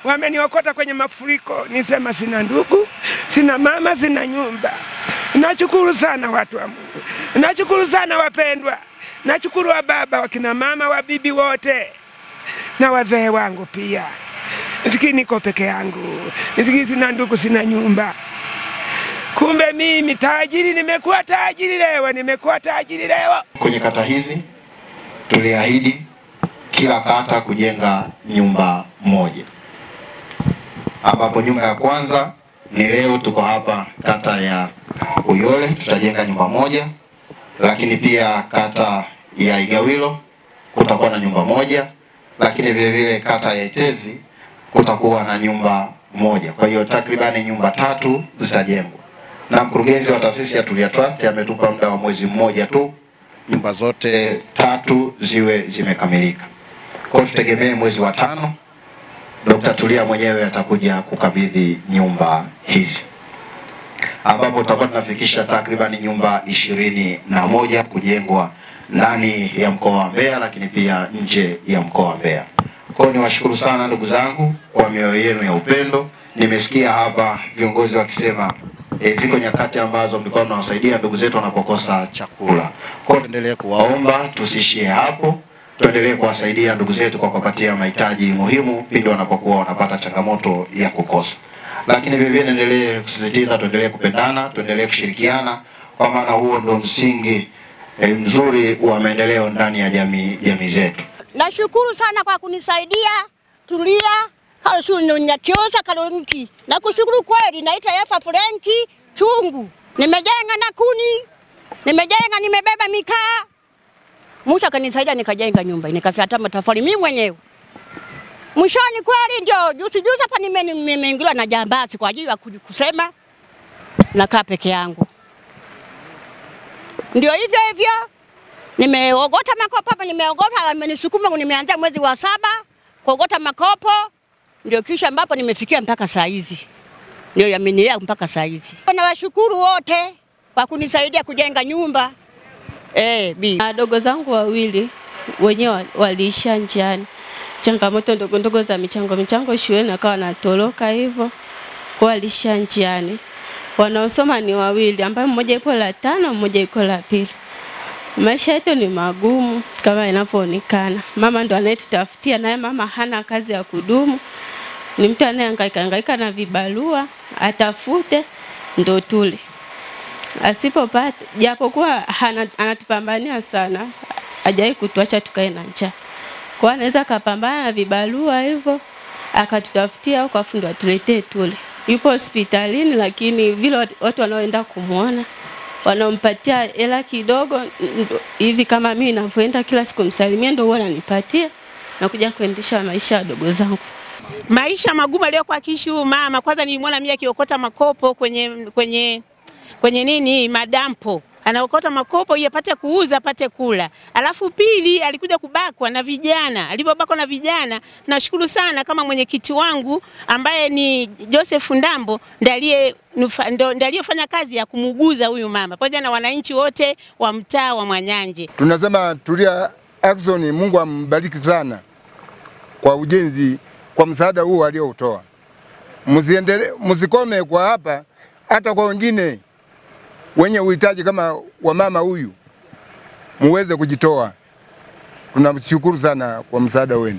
wameniokota kwenye mafuriko. Nisema sina ndugu, sina mama, sina nyumba. Nashukuru sana watu wa Mungu. Nashukuru sana wapendwa. Nashukuru wa baba, wakina mama, wa bibi wote. Na wazee wangu pia. Nifikiri niko peke yangu. Nifikiri sina ndugu, sina nyumba. Kumbe mimi tajiri, nimekuwa tajiri leo. Kwenye kata hizi tuliahidi kila kata kujenga nyumba moja, ambapo nyumba ya kwanza ni leo tuko hapa kata ya Uyole, tutajenga nyumba moja. Lakini pia kata ya Igawilo kutakuwa na nyumba moja, lakini vile vile kata ya Itezi kutakuwa na nyumba moja. Kwa hiyo takribani nyumba 3 zitajengwa. Na mkurugenzi wa taasisi ya Tulia Trust ametupa muda wa mwezi mmoja tu nyumba zote 3 ziwe zimekamilika. Kwa hiyo tutegemee mwezi wa 5 Dr. Tulia mwenyewe atakuja kukabidhi nyumba hizi, ambapo tutakuwa tunafikisha takribani nyumba 21 kujengwa ndani ya mkoa wa Mbeya, lakini pia nje ya mkoa wa Mbeya. Kwa hiyo niwashukuru sana ndugu zangu kwa mioyo yenu ya upendo. Nimesikia hapa viongozi wakisema ziko nyakati ambazo mlikuwa mnawasaidia ndugu zetu wanapokosa chakula. Kwa hiyo tuendelee kuwaomba, tusishie hapo. Tuendelee kuwasaidia ndugu zetu kwa kupatia mahitaji muhimu pindi wanapokuwa wanapata changamoto ya kukosa. Lakini vile vile endelee kusisitiza tuendelee kupendana, tuendelee kushirikiana, kwa maana huo ndio msingi mzuri wa maendeleo ndani ya jamii zetu. Nashukuru sana kwa kunisaidia Tulia Nyakiosa Kalonki. Nakushukuru kweli, naitwa Efa Frenki Chungu. Nimejenga na kuni, nimebeba mikaa. Musha kanisaidia nikajenga nyumba, nikafyata matofali mimi mwenyewe. Mwishoni kweli ndio juzi hapa nimeingiliwa na jambazi kwa ajili ya kusema nakaa peke yangu. Ndio hivyo nimeogota makopo hapa, amenisukuma nimeanza mwezi wa 7 kuogota makopo, ndio kisha ambapo nimefikia mpaka saa hizi. Ndio yamenilea mpaka saa hizi. Nawashukuru wote kwa kunisaidia kujenga nyumba. Wadogo zangu wawili wenyewe waliisha njiani. Changamoto ndogo za michango shuleni akawa natoroka hivyo. Kwa waliisha njiani. Wanaosoma ni wawili, ambaye mmoja yuko la 5, mmoja yuko la 2. Maisha yetu ni magumu kama inavyoonekana. Mama ndo anayetutafutia, naye mama hana kazi ya kudumu. Ni mtu anayehangaika na vibarua, atafute ndo tule. Asipopata, japokuwa anatupambania sana, hajai kutuacha tukae na njaa. Kwa anaweza kapambana na vibarua hivyo, akatutafutia au kwa fundo atuletee tule. Yupo hospitalini, lakini vile watu wanaoenda kumuona wanampatia hela kidogo hivi, kama mimi ninavyoenda kila siku msalimia ndio wao wananipatia na kuja kuendesha maisha ya dogo zangu. Maisha magumu leo kwa kishi huyu mama. Kwanza nilimwona mimi akiokota makopo kwenye madampo. Anaokota makopo ili apate kuuza, apate kula. Alafu pili alikuja kubakwa na vijana. Alipobakwa na vijana, nashukuru sana kama mwenyekiti wangu ambaye ni Joseph Ndambo ndiye aliyefanya kazi ya kumuguza huyu mama pamoja na wananchi wote wa mtaa wa Mwanyanje. Tunasema Tulia Action, Mungu ambariki sana kwa ujenzi, kwa msaada huu aliotoa. Mzikome kwa hapa, hata kwa wengine wenye uhitaji kama wa mama huyu muweze kujitoa. Tunamshukuru sana kwa msaada wenu.